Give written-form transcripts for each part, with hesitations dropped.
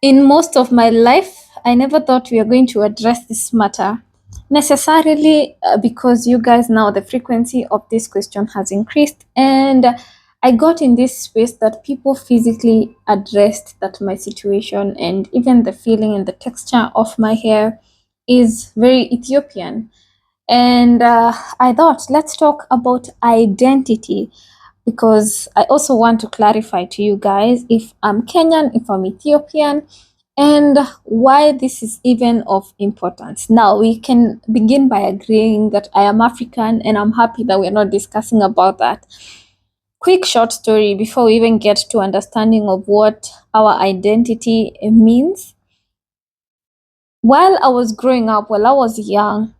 In most of my life, I never thought we are going to address this matter necessarily because you guys now the frequency of this question has increased, and I got in this space that people physically addressed that my situation and even the feeling and the texture of my hair is very Ethiopian. And I thought, let's talk about identity because I also want to clarify to you guys if I'm Kenyan, if I'm Ethiopian, and why this is even of importance. Now, we can begin by agreeing that I am African, and I'm happy that we're not discussing about that. Quick short story before we even get to understanding of what our identity means. While I was growing up, while I was young,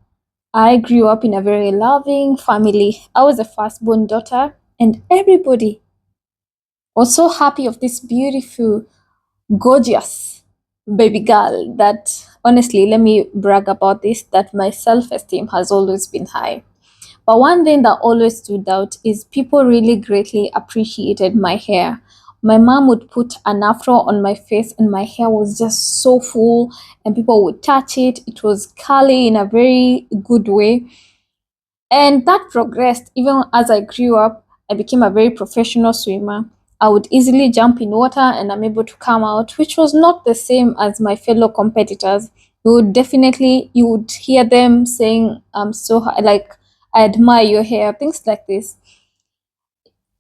I grew up in a very loving family. I was a firstborn daughter, and everybody was so happy of this beautiful, gorgeous baby girl that honestly, let me brag about this, that my self-esteem has always been high. But one thing that always stood out is people really greatly appreciated my hair. My mom would put an afro on my face and my hair was just so full and people would touch it. It was curly in a very good way. And that progressed even as I grew up. I became a very professional swimmer. I would easily jump in water and I'm able to come out, which was not the same as my fellow competitors. You would hear them saying, like, I admire your hair, things like this.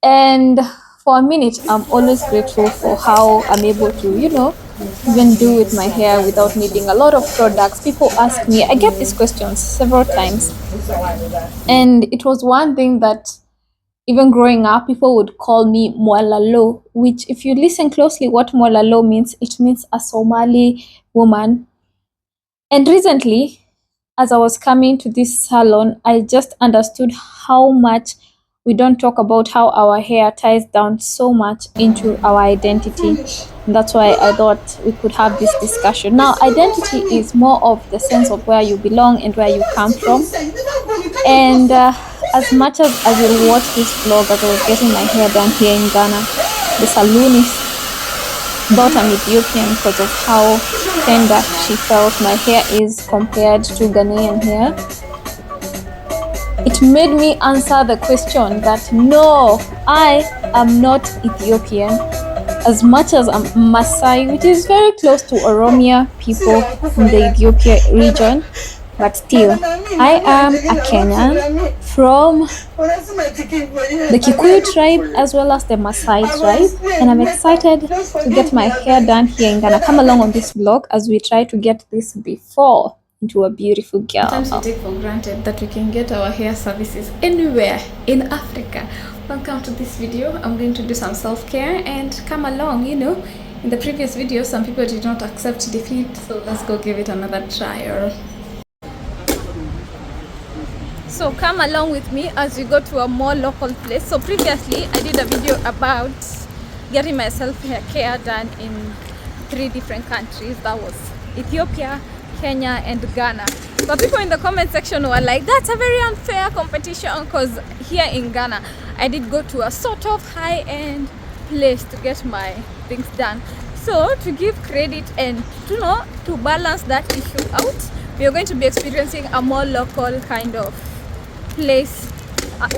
And for a minute, I'm always grateful for how I'm able to, even do with my hair without needing a lot of products. People ask me, I get these questions several times. And it was one thing that even growing up, people would call me Mwalalo, which, if you listen closely, what Mwalalo means, it means a Somali woman. And recently, as I was coming to this salon, I just understood how much we don't talk about how our hair ties down so much into our identity. And that's why I thought we could have this discussion. Now, identity is more of the sense of where you belong and where you come from. And as much as I will watch this vlog as I was getting my hair done here in Ghana, the salonist thought I'm Ethiopian because of how tender she felt my hair is compared to Ghanaian hair. It made me answer the question that no, I am not Ethiopian. As much as I'm Maasai, which is very close to Oromia people from the Ethiopia region, but still, I am a Kenyan from the Kikuyu tribe as well as the Maasai tribe, and I'm excited to get my hair done here in Ghana. Come along on this vlog as we try to get this before into a beautiful girl. Sometimes we take for granted that we can get our hair services anywhere in Africa. Welcome to this video. I'm going to do some self-care and come along. In the previous video, some people did not accept defeat, so let's go give it another try. So come along with me as we go to a more local place. So previously, I did a video about getting myself hair care done in 3 different countries. That was Ethiopia, Kenya, and Ghana. But people in the comment section were like, that's a very unfair competition, because here in Ghana, I did go to a sort of high-end place to get my things done. So to give credit and to balance that issue out, we are going to be experiencing a more local kind of place.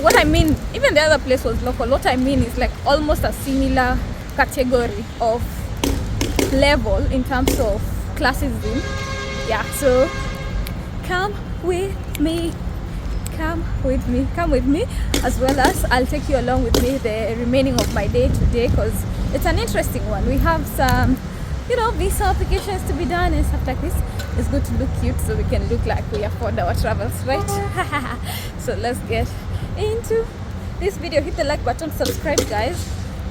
What I mean, even the other place was local. What I mean is like almost a similar category of level in terms of classism. Yeah, so come with me, as well as I'll take you along with me the remaining of my day today, because it's an interesting one. We have some visa applications to be done and stuff like this. It's good to look cute so we can look like we afford our travels, right? So let's get into this video. Hit the like button, subscribe guys,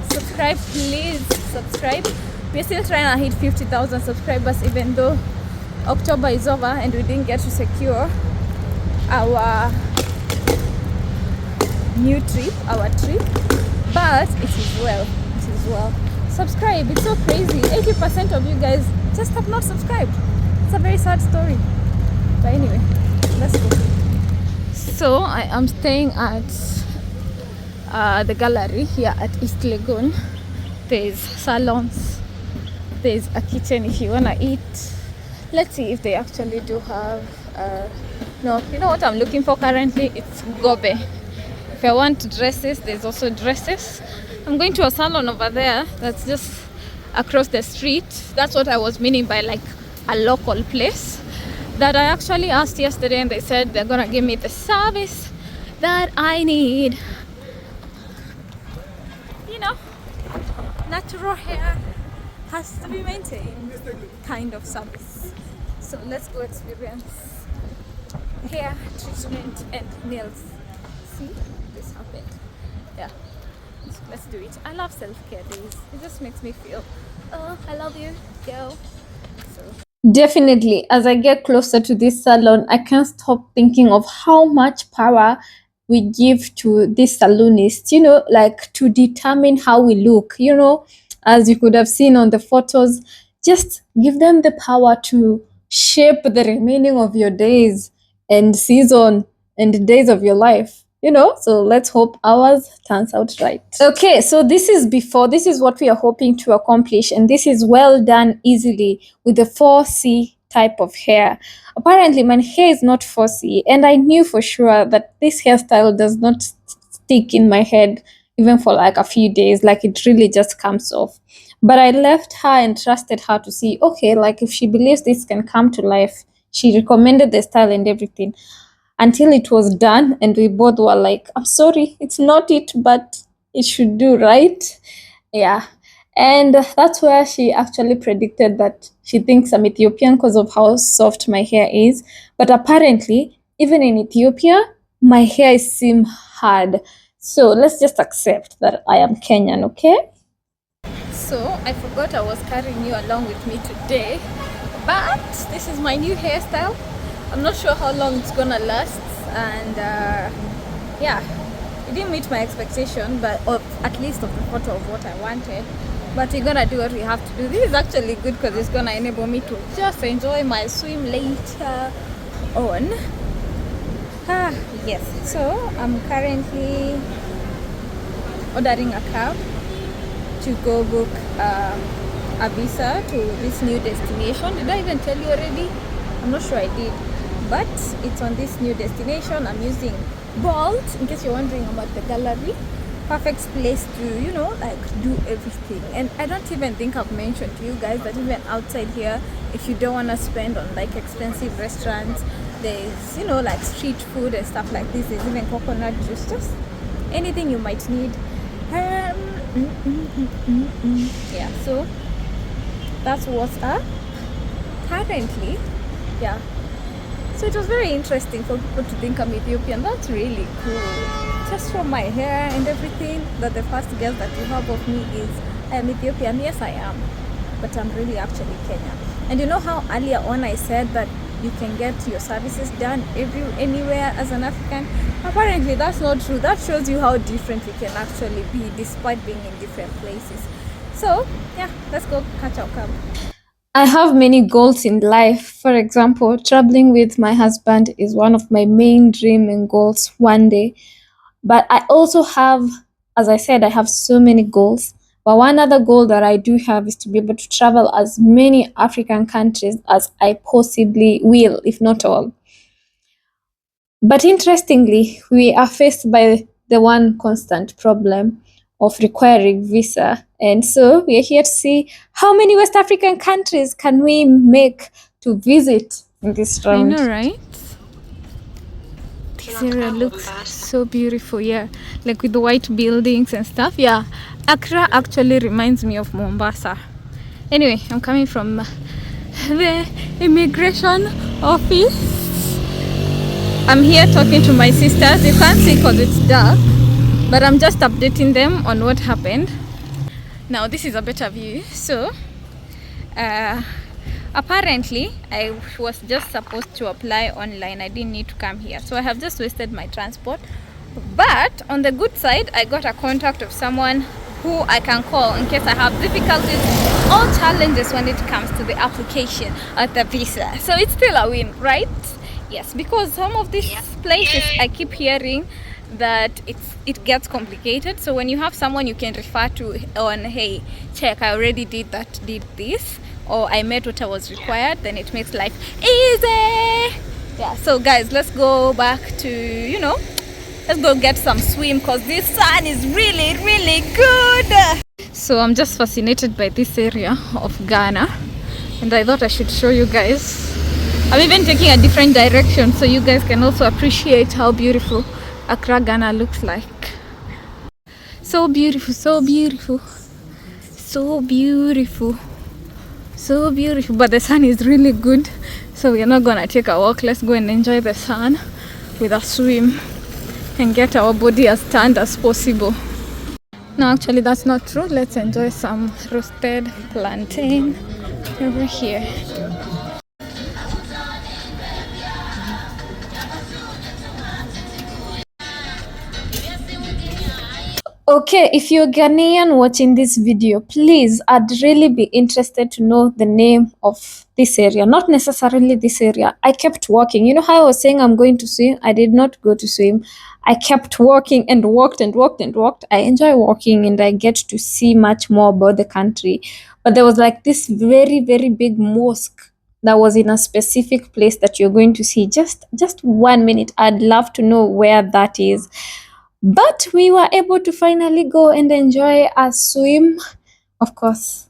subscribe, please subscribe. We're still trying to hit 50,000 subscribers, even though October is over and we didn't get to secure our new trip, but it is well. Subscribe. It's so crazy. 80% of you guys just have not subscribed. It's a very sad story. But anyway, let's go. So I am staying at the gallery here at East Legon. There's salons there's a kitchen if you wanna eat. Let's see if they actually do have no, you know what I'm looking for currently? It's gobe. If I want dresses, there's also dresses. I'm going to a salon over there that's just across the street. That's what I was meaning by like a local place that I actually asked yesterday, and they said they're gonna give me the service that I need. You know, natural hair has to be maintained kind of service. So let's go experience hair treatment and nails. See, this happened. Yeah, so let's do it. I love self-care days. It just makes me feel, oh, I love you, girl. So Definitely, as I get closer to this salon, I can't stop thinking of how much power we give to this salonist, like to determine how we look, as you could have seen on the photos. Just give them the power to shape the remaining of your days and season and days of your life. So let's hope ours turns out right. Okay, so this is what we are hoping to accomplish, and this is well done easily with the 4C type of hair. Apparently, my hair is not 4C, and I knew for sure that this hairstyle does not stick in my head even for like a few days, like it really just comes off. But I left her and trusted her to see, okay, like if she believes this can come to life. She recommended the style and everything until it was done, and we both were like, I'm sorry, it's not it, but it should do, right? Yeah. And that's where she actually predicted that she thinks I'm Ethiopian because of how soft my hair is. But apparently, even in Ethiopia, my hair seems hard. So let's just accept that I am Kenyan, okay? So I forgot I was carrying you along with me today, but this is my new hairstyle. I'm not sure how long it's gonna last, and yeah, it didn't meet my expectation, but at least of the photo of what I wanted. But we're gonna do what we have to do. This is actually good because it's gonna enable me to just enjoy my swim later on. Yes, so I'm currently ordering a cab to go book a visa to this new destination. Did I even tell you already? I'm not sure I did, but it's on this new destination. I'm using Bolt, in case you're wondering about the gallery. Perfect place to, like do everything. And I don't even think I've mentioned to you guys that even outside here, if you don't want to spend on like expensive restaurants, there's, like street food and stuff like this. There's even coconut juice, just anything you might need. Yeah, so that's what's up currently. Yeah, so it was very interesting for people to think I'm Ethiopian. That's really cool. Just from my hair and everything, that the first guess that you have of me is I am Ethiopian. Yes, I am, but I'm really actually Kenyan. And you know how earlier on I said that you can get your services done anywhere as an African? Apparently that's not true. That shows you how different we can actually be despite being in different places. So yeah, let's go catch our cab. I have many goals in life. For example, traveling with my husband is one of my main dream and goals one day. But I also have, as I said, I have so many goals. But one other goal that I do have is to be able to travel as many African countries as I possibly will, if not all. But interestingly, we are faced by the one constant problem of requiring visa. And so we are here to see how many West African countries can we make to visit in this round. I know, right? This area looks so beautiful, yeah, like with the white buildings and stuff. Yeah, Accra actually reminds me of Mombasa. Anyway, I'm coming from the immigration office. I'm here talking to my sisters. You can't see because it's dark, but I'm just updating them on what happened. Now this is a better view. So apparently I was just supposed to apply online. I didn't need to come here, so I have just wasted my transport. But on the good side, I got a contact of someone who I can call in case I have difficulties or challenges when it comes to the application of the visa. So it's still a win, right? Yes, because some of these places I keep hearing that it gets complicated. So when you have someone you can refer to on, hey, check, I already did this, or I made what I was required, then it makes life easy. Yeah, so guys, let's go back to, let's go get some swim, because this sun is really, really good. So I'm just fascinated by this area of Ghana, and I thought I should show you guys. I'm even taking a different direction so you guys can also appreciate how beautiful Accra, Ghana looks like. So beautiful, so beautiful, so beautiful, so beautiful. But the sun is really good, so we're not gonna take a walk. Let's go and enjoy the sun with a swim and get our body as tanned as possible. No, actually that's not true. Let's enjoy some roasted plantain over here. Okay, if you're Ghanaian watching this video, please, I'd really be interested to know the name of this area. Not necessarily this area. I kept walking. You know how I was saying I'm going to swim? I did not go to swim. I kept walking and walked and walked and walked. I enjoy walking and I get to see much more about the country. But there was like this very, very big mosque that was in a specific place that you're going to see. Just 1 minute. I'd love to know where that is. But we were able to finally go and enjoy a swim. Of course,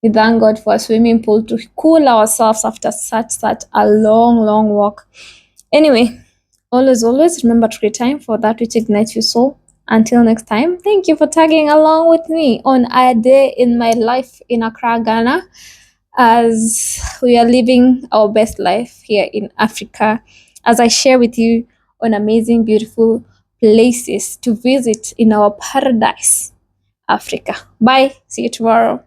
we thank God for a swimming pool to cool ourselves after such a long walk. Anyway, always remember to create time for that which ignites your soul. Until next time, thank you for tagging along with me on a day in my life in Accra, Ghana, as we are living our best life here in Africa, as I share with you on amazing, beautiful places to visit in our paradise, Africa. Bye. See you tomorrow.